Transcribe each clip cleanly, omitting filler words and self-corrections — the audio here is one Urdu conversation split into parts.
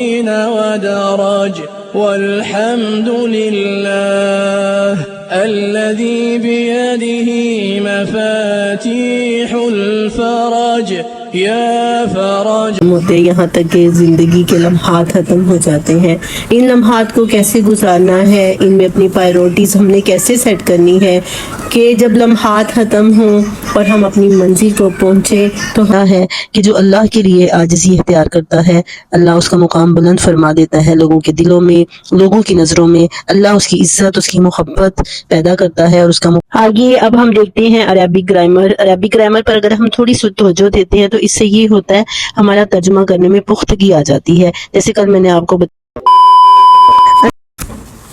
ودرج والحمد لله الذي بيده مفاتيح الفرج یا فرج ہوتے یہاں تک کہ زندگی کے لمحات ختم ہو جاتے ہیں. ان لمحات کو کیسے گزارنا ہے، ان میں اپنی پرائیورٹیز ہم نے کیسے سیٹ کرنی ہے کہ جب لمحات ختم ہوں اور ہم اپنی منزل کو پہنچے تو ہے کہ جو اللہ کے لیے عاجزی اختیار کرتا ہے اللہ اس کا مقام بلند فرما دیتا ہے. لوگوں کے دلوں میں، لوگوں کی نظروں میں اللہ اس کی عزت، اس کی محبت پیدا کرتا ہے اور اس کا آگے اب ہم دیکھتے ہیں عربی گرامر. عربی گرامر پر اگر ہم تھوڑی سی توجہ دیتے ہیں تو اس سے یہ ہوتا ہے ہمارا ترجمہ کرنے میں پختگی آ جاتی ہے. جیسے کل میں نے آپ کو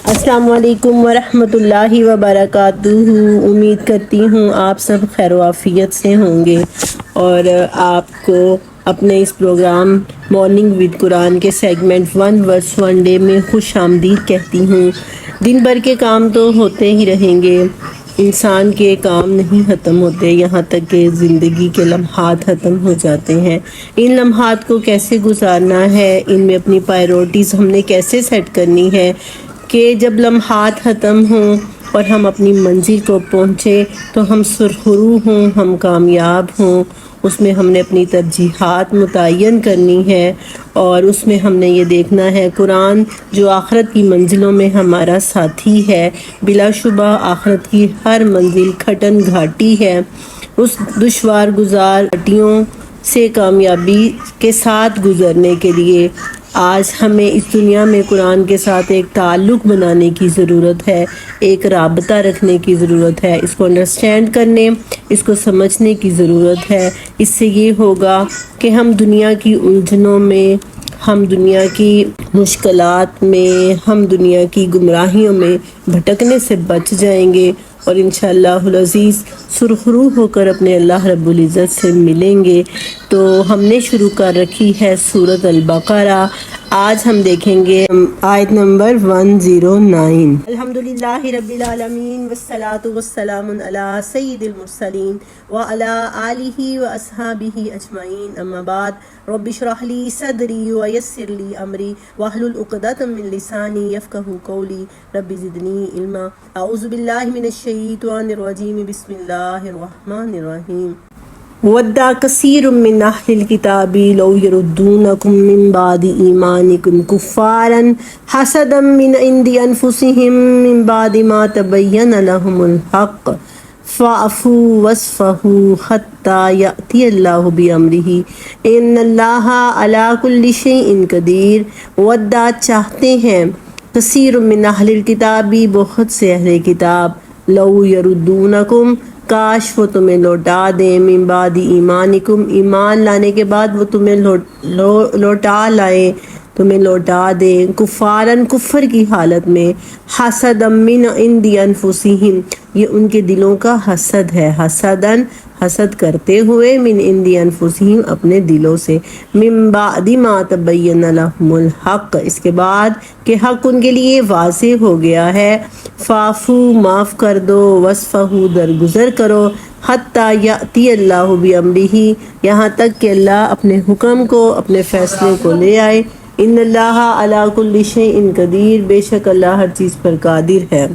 السلام علیکم ورحمۃ اللہ وبرکاتہ. امید کرتی ہوں آپ سب خیر و عافیت سے ہوں گے اور آپ کو اپنے اس پروگرام مارننگ ود قرآن کے سیگمنٹ 1 ورس 1 ڈے میں خوش آمدید کہتی ہوں. دن بھر کے کام تو ہوتے ہی رہیں گے، انسان کے کام نہیں ختم ہوتے یہاں تک کہ زندگی کے لمحات ختم ہو جاتے ہیں. ان لمحات کو کیسے گزارنا ہے، ان میں اپنی پرائیورٹیز ہم نے کیسے سیٹ کرنی ہے کہ جب لمحات ختم ہوں اور ہم اپنی منزل کو پہنچے تو ہم سرخرو ہوں، ہم کامیاب ہوں. اس میں ہم نے اپنی ترجیحات متعین کرنی ہے اور اس میں ہم نے یہ دیکھنا ہے قرآن جو آخرت کی منزلوں میں ہمارا ساتھی ہے. بلا شبہ آخرت کی ہر منزل کھٹن گھاٹی ہے. اس دشوار گزار گھاٹیوں سے کامیابی کے ساتھ گزرنے کے لیے آج ہمیں اس دنیا میں قرآن کے ساتھ ایک تعلق بنانے کی ضرورت ہے، ایک رابطہ رکھنے کی ضرورت ہے، اس کو انڈرسٹینڈ کرنے، اس کو سمجھنے کی ضرورت ہے. اس سے یہ ہوگا کہ ہم دنیا کی الجھنوں میں، ہم دنیا کی مشکلات میں، ہم دنیا کی گمراہیوں میں بھٹکنے سے بچ جائیں گے اور انشاءاللہ العزیز سرخرو ہو کر اپنے اللہ رب العزت سے ملیں گے. تو ہم نے شروع کر رکھی ہے سورۃ البقرہ. آج ہم دیکھیں گے آیت نمبر 109. الحمدللہ رب العالمین والصلاة والسلام علی سید المرسلین وعلی آلہ واصحابہ اجمعین. اما بعد رب اشرح لی صدری ویسر لی امری واحلل عقدۃ من لسانی یفقہوا قولی رب زدنی علما. اعوذ باللہ من الشیطان الرجیم. بسم اللہ الرحمن الرحیم. وَدَّ كَثِيرٌ مِّنْ أَهْلِ الْكِتَابِ لَوْ يَرُدُّونَكُم مِّن بَعْدِ إِيمَانِكُمْ كُفَّارًا حَسَدًا مِّنْ عِندِ أَنفُسِهِم مِّن بَعْدِ مَا تَبَيَّنَ لَهُمُ الْحَقُّ فَاعْفُوا وَاصْفَحُوا حَتَّى يَأْتِيَ اللَّهُ بِأَمْرِهِ إِنَّ اللَّهَ عَلَىٰ كُلِّ شَيْءٍ قَدِيرٌ. وَدَّ چاہتے ہیں، کثیر من اہل الکتاب بہت سے اہل کتاب، لو یردونکم کاش وہ تمہیں لوٹا دیں، من بعد ایمانکم ایمان لانے کے بعد وہ تمہیں لوٹا لائیں، تمہیں لوٹا دیں، کفارن کفر کی حالت میں، حسدا من عند انفسہم یہ ان کے دلوں کا حسد ہے، حسدن حسد کرتے ہوئے، من عند انفسہم اپنے دلوں سے، من بعد ما تبین لہم الحق اس کے بعد کہ حق ان کے لیے واضح ہو گیا ہے، فاعفو معاف کر دو، وصفہو درگزر کرو، حتی یأتی اللہ بامرہ یہاں تک کہ اللہ اپنے حکم کو، اپنے فیصلے کو لے آئے. ان اللہ علی کل شیء قدیر بے شک اللہ ہر چیز پر قادر ہے.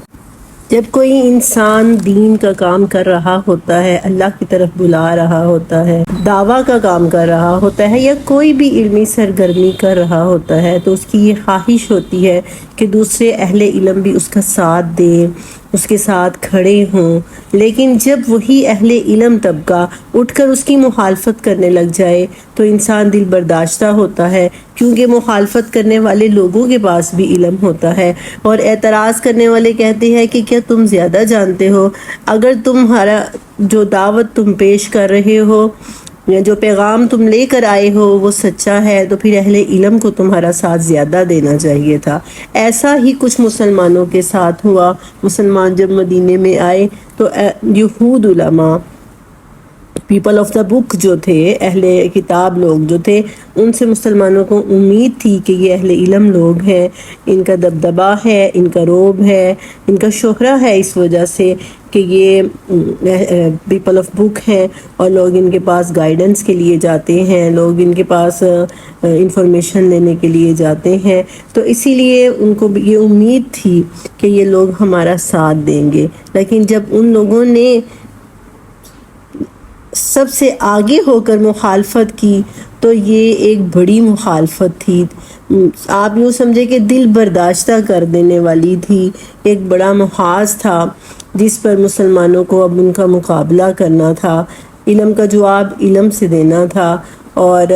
جب کوئی انسان دین کا کام کر رہا ہوتا ہے، اللہ کی طرف بلا رہا ہوتا ہے، دعویٰ کا کام کر رہا ہوتا ہے یا کوئی بھی علمی سرگرمی کر رہا ہوتا ہے تو اس کی یہ خواہش ہوتی ہے کہ دوسرے اہل علم بھی اس کا ساتھ دیں، اس کے ساتھ کھڑے ہوں. لیکن جب وہی اہل علم طبقہ اٹھ کر اس کی مخالفت کرنے لگ جائے تو انسان دل برداشتہ ہوتا ہے، کیونکہ مخالفت کرنے والے لوگوں کے پاس بھی علم ہوتا ہے اور اعتراض کرنے والے کہتے ہیں کہ کیا تم زیادہ جانتے ہو؟ اگر تمہارا جو دعوت تم پیش کر رہے ہو یا جو پیغام تم لے کر آئے ہو وہ سچا ہے تو پھر اہل علم کو تمہارا ساتھ زیادہ دینا چاہیے تھا. ایسا ہی کچھ مسلمانوں کے ساتھ ہوا. مسلمان جب مدینے میں آئے تو یہود علماء پیپل آف دا بک جو تھے، اہل کتاب لوگ جو تھے، ان سے مسلمانوں کو امید تھی کہ یہ اہل علم لوگ ہیں، ان کا دبدبہ ہے، ان کا روب ہے، ان کا شہرہ ہے اس وجہ سے کہ یہ پیپل آف بک ہیں، اور لوگ ان کے پاس گائیڈنس کے لیے جاتے ہیں، لوگ ان کے پاس انفارمیشن لینے کے لیے جاتے ہیں، تو اسی لیے ان کو یہ امید تھی کہ یہ لوگ ہمارا ساتھ دیں گے۔ لیکن جب ان لوگوں نے سب سے آگے ہو کر مخالفت کی تو یہ ایک بڑی مخالفت تھی، آپ یوں سمجھے کہ دل برداشتہ کر دینے والی تھی، ایک بڑا محاذ تھا جس پر مسلمانوں کو اب ان کا مقابلہ کرنا تھا، علم کا جواب علم سے دینا تھا۔ اور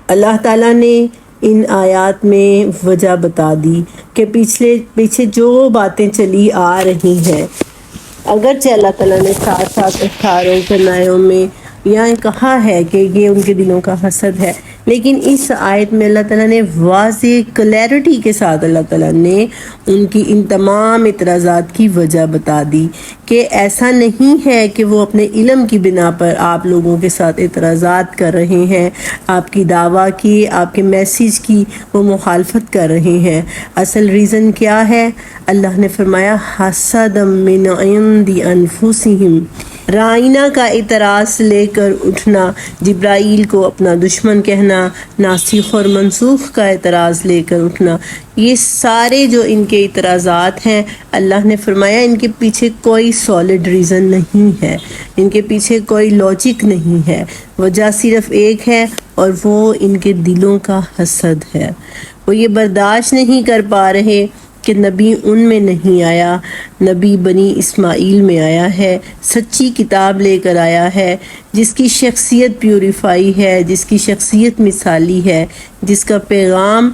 اللہ تعالیٰ نے ان آیات میں وجہ بتا دی کہ پیچھے جو باتیں چلی آ رہی ہیں، اگرچہ اللہ تعالیٰ نے ساتھ ساتھ 18 آیوں میں یہاں کہا ہے کہ یہ ان کے دلوں کا حسد ہے، لیکن اس آیت میں اللہ تعالیٰ نے واضح کلیئرٹی کے ساتھ اللہ تعالیٰ نے ان کی ان تمام اعتراضات کی وجہ بتا دی کہ ایسا نہیں ہے کہ وہ اپنے علم کی بنا پر آپ لوگوں کے ساتھ اعتراضات کر رہے ہیں، آپ کی دعویٰ کی، آپ کے میسیج کی وہ مخالفت کر رہے ہیں۔ اصل ریزن کیا ہے؟ اللہ نے فرمایا حسد من عند انفسہم، رائنہ کا اعتراض لے کر اٹھنا، جبرائیل کو اپنا دشمن کہنا، ناسخ اور منسوخ کا اعتراض لے کر اٹھنا، یہ سارے جو ان کے اعتراضات ہیں، اللہ نے فرمایا ان کے پیچھے کوئی سالڈ ریزن نہیں ہے، ان کے پیچھے کوئی لاجک نہیں ہے، وجہ صرف ایک ہے اور وہ ان کے دلوں کا حسد ہے۔ وہ یہ برداشت نہیں کر پا رہے کہ نبی ان میں نہیں آیا، نبی بنی اسماعیل میں آیا ہے، سچی کتاب لے کر آیا ہے، جس کی شخصیت پیوریفائی ہے، جس کی شخصیت مثالی ہے، جس کا پیغام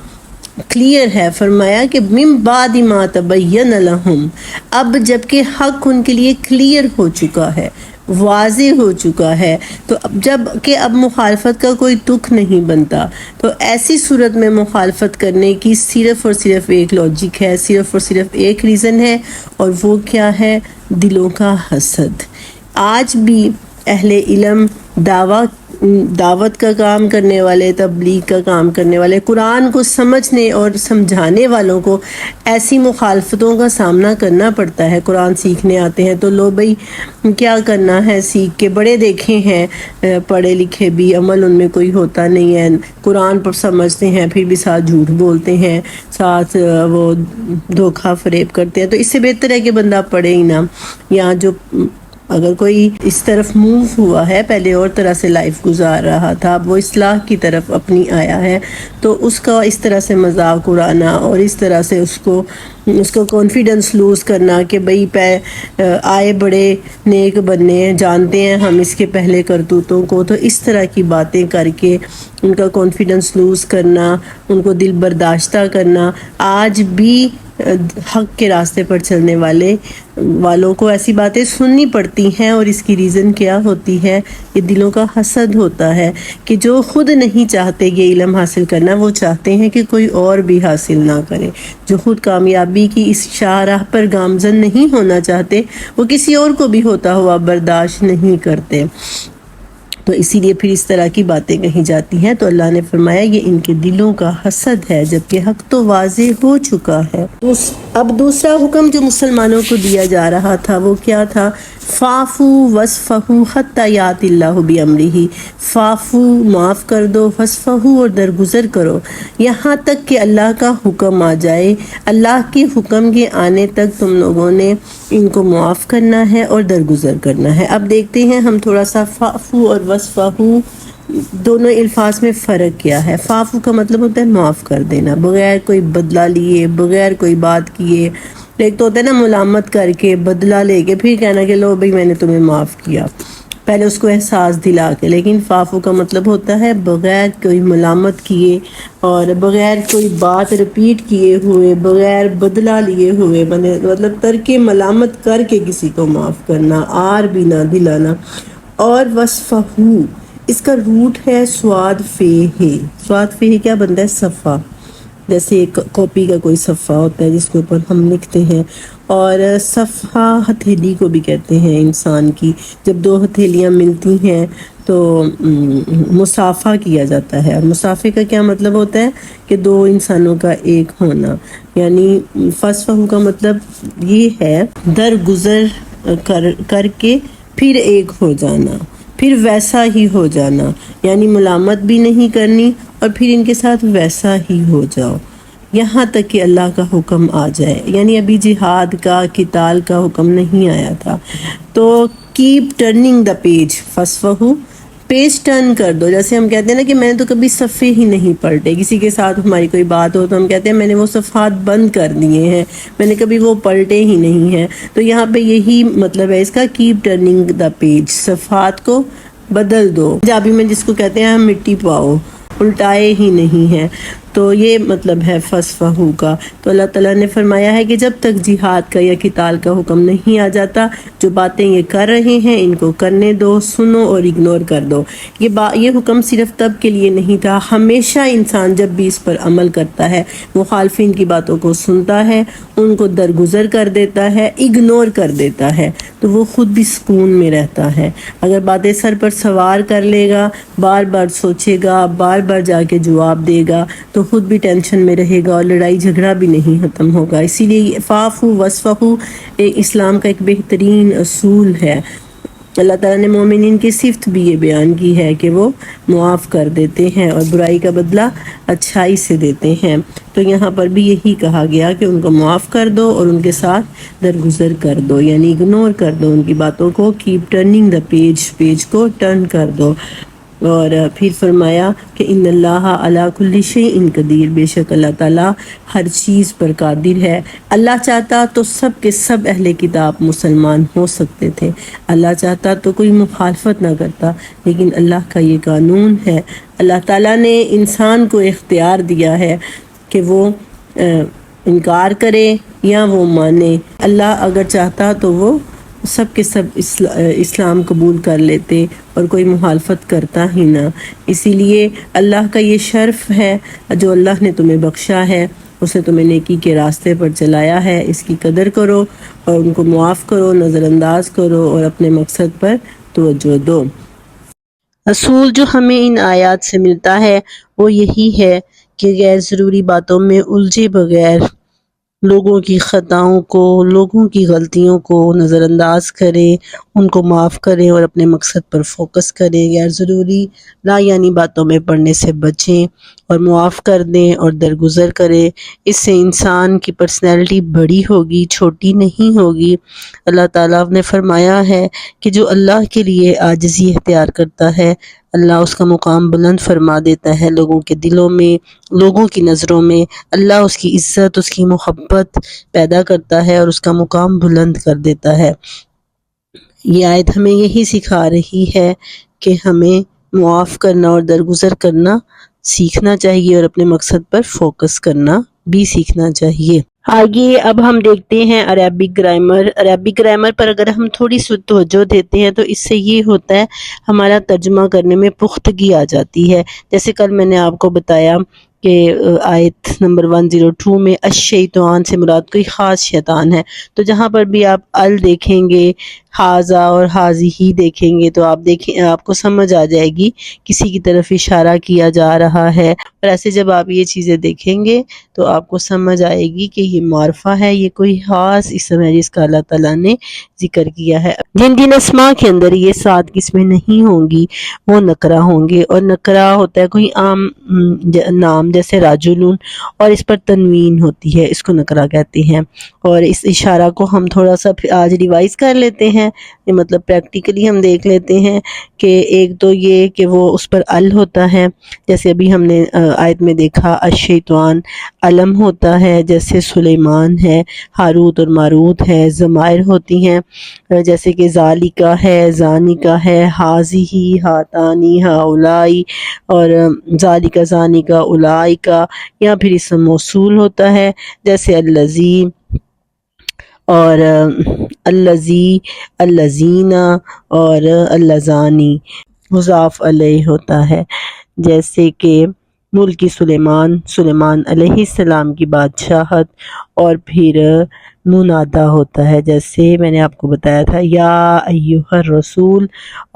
کلیئر ہے۔ فرمایا کہ من بعد ما تبین لہم، اب جب کہ حق ان کے لیے کلیئر ہو چکا ہے، واضح ہو چکا ہے، تو اب مخالفت کا کوئی تک نہیں بنتا، تو ایسی صورت میں مخالفت کرنے کی صرف اور صرف ایک لاجک ہے، صرف اور صرف ایک ریزن ہے، اور وہ کیا ہے؟ دلوں کا حسد۔ آج بھی اہل علم دعوت کا کام کرنے والے، تبلیغ کا کام کرنے والے، قرآن کو سمجھنے اور سمجھانے والوں کو ایسی مخالفتوں کا سامنا کرنا پڑتا ہے۔ قرآن سیکھنے آتے ہیں تو لو بھئی کیا کرنا ہے، سیکھ کے بڑے دیکھے ہیں، پڑھے لکھے بھی، عمل ان میں کوئی ہوتا نہیں ہے، قرآن پر سمجھتے ہیں پھر بھی ساتھ جھوٹ بولتے ہیں، ساتھ وہ دھوکہ فریب کرتے ہیں۔ تو اس سے بہتر ہے کہ بندہ پڑھے ہی نہ، یا جو اگر کوئی اس طرف موو ہوا ہے، پہلے اور طرح سے لائف گزار رہا تھا، اب وہ اصلاح کی طرف اپنی آیا ہے، تو اس کا اس طرح سے مذاق اڑانا اور اس طرح سے اس کو کانفیڈنس لوز کرنا کہ بھئی آئے بڑے نیک بننے ہیں، جانتے ہیں ہم اس کے پہلے کرتوتوں کو، تو اس طرح کی باتیں کر کے ان کا کانفیڈنس لوز کرنا، ان کو دل برداشتہ کرنا، آج بھی حق کے راستے پر چلنے والوں کو ایسی باتیں سننی پڑتی ہیں۔ اور اس کی ریزن کیا ہوتی ہے؟ یہ دلوں کا حسد ہوتا ہے کہ جو خود نہیں چاہتے یہ علم حاصل کرنا، وہ چاہتے ہیں کہ کوئی اور بھی حاصل نہ کرے، جو خود کامیابی کی اس شاہراہ پر گامزن نہیں ہونا چاہتے، وہ کسی اور کو بھی ہوتا ہوا برداشت نہیں کرتے، تو اسی لیے پھر اس طرح کی باتیں کہی جاتی ہیں۔ تو اللہ نے فرمایا یہ ان کے دلوں کا حسد ہے، جبکہ حق تو واضح ہو چکا ہے۔ اب دوسرا حکم جو مسلمانوں کو دیا جا رہا تھا وہ کیا تھا؟ فاعفو وصفحوا حتی یأتی اللہ بامرہ، فاعفو معاف کر دو، وصفحوا اور درگزر کرو، یہاں تک کہ اللہ کا حکم آ جائے، اللہ کے حکم کے آنے تک تم لوگوں نے ان کو معاف کرنا ہے اور درگزر کرنا ہے۔ اب دیکھتے ہیں ہم تھوڑا سا فاعفو اور وصفحوا دونوں الفاظ میں فرق کیا ہے۔ فاعفو کا مطلب ہوتا ہے معاف کر دینا، بغیر کوئی بدلہ لیے، بغیر کوئی بات کیے۔ ایک تو ہوتا ہے نا ملامت کر کے، بدلہ لے کے پھر کہنا کہ لو بھئی میں نے تمہیں معاف کیا، پہلے اس کو احساس دلا کے۔ لیکن فاعفو کا مطلب ہوتا ہے بغیر کوئی ملامت کیے اور بغیر کوئی بات رپیٹ کیے ہوئے، بغیر بدلہ لیے ہوئے، مطلب ترک ملامت کر کے کسی کو معاف کرنا، آر بھی نہ دلانا۔ اور وصفحوا، اس کا روٹ ہے سواد فے ہے، سواد فے کیا بنتا ہے؟ صفا، جیسے ایک کاپی کا کوئی صفحہ ہوتا ہے جس کے اوپر ہم لکھتے ہیں، اور صفحہ ہتھیلی کو بھی کہتے ہیں انسان کی. جب دو ہتھیلیاں ملتی ہیں تو مصافحہ کیا جاتا ہے. اور مصافحے کا کیا مطلب ہوتا ہے کہ دو انسانوں کا ایک ہونا. یعنی فصفہ کا مطلب یہ ہے درگزر کر کے پھر ایک ہو جانا، پھر ویسا ہی ہو جانا. یعنی ملامت بھی نہیں کرنی اور پھر ان کے ساتھ ویسا ہی ہو جاؤ یہاں تک کہ اللہ کا حکم آ جائے. یعنی ابھی جہاد کا قتال کا حکم نہیں آیا تھا. تو کیپ ٹرننگ دا پیج، فصفہ پیج ٹرن کر دو. جیسے ہم کہتے ہیں نا کہ میں نے تو کبھی صفحے ہی نہیں پلٹے. کسی کے ساتھ ہماری کوئی بات ہو تو ہم کہتے ہیں میں نے وہ صفحات بند کر دیے ہیں، میں نے کبھی وہ پلٹے ہی نہیں ہیں. تو یہاں پہ یہی مطلب ہے اس کا، کیپ ٹرننگ دا پیج، صفحات کو بدل دو. پنجابی میں جس کو کہتے ہیں ہم مٹی پاؤ، الٹائے ہی نہیں ہیں. تو یہ مطلب ہے فصفہ کا. تو اللہ تعالیٰ نے فرمایا ہے کہ جب تک جہاد کا یا قتال کا حکم نہیں آ جاتا، جو باتیں یہ کر رہے ہیں ان کو کرنے دو، سنو اور اگنور کر دو. یہ حکم صرف تب کے لیے نہیں تھا، ہمیشہ انسان جب بھی اس پر عمل کرتا ہے، مخالفین کی باتوں کو سنتا ہے، ان کو درگزر کر دیتا ہے، اگنور کر دیتا ہے، تو وہ خود بھی سکون میں رہتا ہے. اگر باتیں سر پر سوار کر لے گا، بار بار سوچے گا، بار بار جا کے جواب دے گا، تو خود بھی ٹینشن میں رہے گا اور لڑائی جھگڑا بھی نہیں ختم ہوگا. اسی لیے فاعفو واصفحوا اسلام کا ایک بہترین اصول ہے. اللہ تعالیٰ نے مومنین کی صفت بھی یہ بیان کی ہے کہ وہ معاف کر دیتے ہیں اور برائی کا بدلہ اچھائی سے دیتے ہیں. تو یہاں پر بھی یہی کہا گیا کہ ان کو معاف کر دو اور ان کے ساتھ درگزر کر دو، یعنی اگنور کر دو ان کی باتوں کو. کیپ ٹرننگ دا پیج کو ٹرن کر دو. اور پھر فرمایا کہ ان اللہ علی کل شیء قدیر، بے شک اللہ تعالیٰ ہر چیز پر قادر ہے. اللہ چاہتا تو سب کے سب اہل کتاب مسلمان ہو سکتے تھے، اللہ چاہتا تو کوئی مخالفت نہ کرتا، لیکن اللہ کا یہ قانون ہے. اللہ تعالیٰ نے انسان کو اختیار دیا ہے کہ وہ انکار کرے یا وہ مانے. اللہ اگر چاہتا تو وہ سب کے سب اسلام قبول کر لیتے اور کوئی مخالفت کرتا ہی نہ. اسی لیے اللہ کا یہ شرف ہے جو اللہ نے تمہیں بخشا ہے، اسے تمہیں نیکی کے راستے پر چلایا ہے. اس کی قدر کرو اور ان کو معاف کرو، نظر انداز کرو اور اپنے مقصد پر توجہ دو. اصول جو ہمیں ان آیات سے ملتا ہے وہ یہی ہے کہ غیر ضروری باتوں میں الجھے بغیر لوگوں کی خطاؤں کو، لوگوں کی غلطیوں کو نظر انداز کریں، ان کو معاف کریں اور اپنے مقصد پر فوکس کریں. غیر ضروری لا یعنی باتوں میں پڑنے سے بچیں اور معاف کر دیں اور درگزر کریں. اس سے انسان کی پرسنالٹی بڑی ہوگی، چھوٹی نہیں ہوگی. اللہ تعالیٰ نے فرمایا ہے کہ جو اللہ کے لیے عاجزی اختیار کرتا ہے، اللہ اس کا مقام بلند فرما دیتا ہے لوگوں کے دلوں میں، لوگوں کی نظروں میں. اللہ اس کی عزت، اس کی محبت پیدا کرتا ہے اور اس کا مقام بلند کر دیتا ہے. یہ آیت ہمیں یہی سکھا رہی ہے کہ ہمیں معاف کرنا اور درگزر کرنا سیکھنا چاہیے اور اپنے مقصد پر فوکس کرنا بھی سیکھنا چاہیے. آگے اب ہم دیکھتے ہیں عربک گرامر. عربک گرامر پر اگر ہم تھوڑی سی توجہ دیتے ہیں تو اس سے یہ ہوتا ہے ہمارا ترجمہ کرنے میں پختگی آ جاتی ہے. جیسے کل میں نے آپ کو بتایا کہ آیت نمبر 102 میں الشیطان سے مراد کوئی خاص شیطان ہے. تو جہاں پر بھی آپ ال دیکھیں گے، حاذا اور حاذی ہی دیکھیں گے تو آپ کو سمجھ آ جائے گی کسی کی طرف اشارہ کیا جا رہا ہے. اور ایسے جب آپ یہ چیزیں دیکھیں گے تو آپ کو سمجھ آئے گی کہ یہ معرفہ ہے، یہ کوئی خاص اسم ہے جس کا اللہ تعالیٰ نے ذکر کیا ہے. جن اسماء کے اندر یہ 7 قسمیں نہیں ہوں گی وہ نکرہ ہوں گے. اور نکرہ ہوتا ہے کوئی عام نام جیسے راجلون، اور اس پر تنوین ہوتی ہے، اس کو نکرہ کہتے ہیں. اور اس اشارہ کو ہم تھوڑا سا آج ریوائز کر لیتے ہیں، مطلب پریکٹیکلی ہم دیکھ لیتے ہیں کہ ایک تو یہ کہ وہ اس پر ال ہوتا ہے، جیسے ابھی ہم نے آیت میں دیکھا الشیطان. علم ہوتا ہے جیسے سلیمان ہے، ہاروت اور ماروت ہے. ضمائر ہوتی ہیں جیسے کہ ذالکا ہے، زانکا ہے، حاذی، ہاتانی، ہاولائی، اور ذالکا، زانکا، اولائکا. یا پھر اسم موصول ہوتا ہے جیسے الذی اور الذی، الذین اور اللذانی. مضاف الیہ ہوتا ہے جیسے کہ ملک سلیمان علیہ السلام کی بادشاہت، اور پھر منادا ہوتا ہے، جیسے میں نے آپ کو بتایا تھا یا ایھا الرسول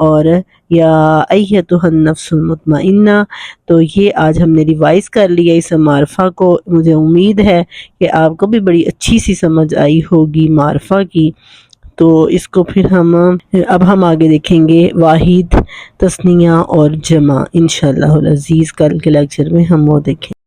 اور یا ایھتھا النفس المطمئنہ۔ تو یہ آج ہم نے ریوائز کر لیا اس معرفہ کو۔ مجھے امید ہے کہ آپ کو بھی بڑی اچھی سی سمجھ آئی ہوگی معرفہ کی۔ تو اس کو پھر اب ہم آگے دیکھیں گے واحد، تثنیہ اور جمع، انشاءاللہ العزیز کل کے لیکچر میں ہم وہ دیکھیں۔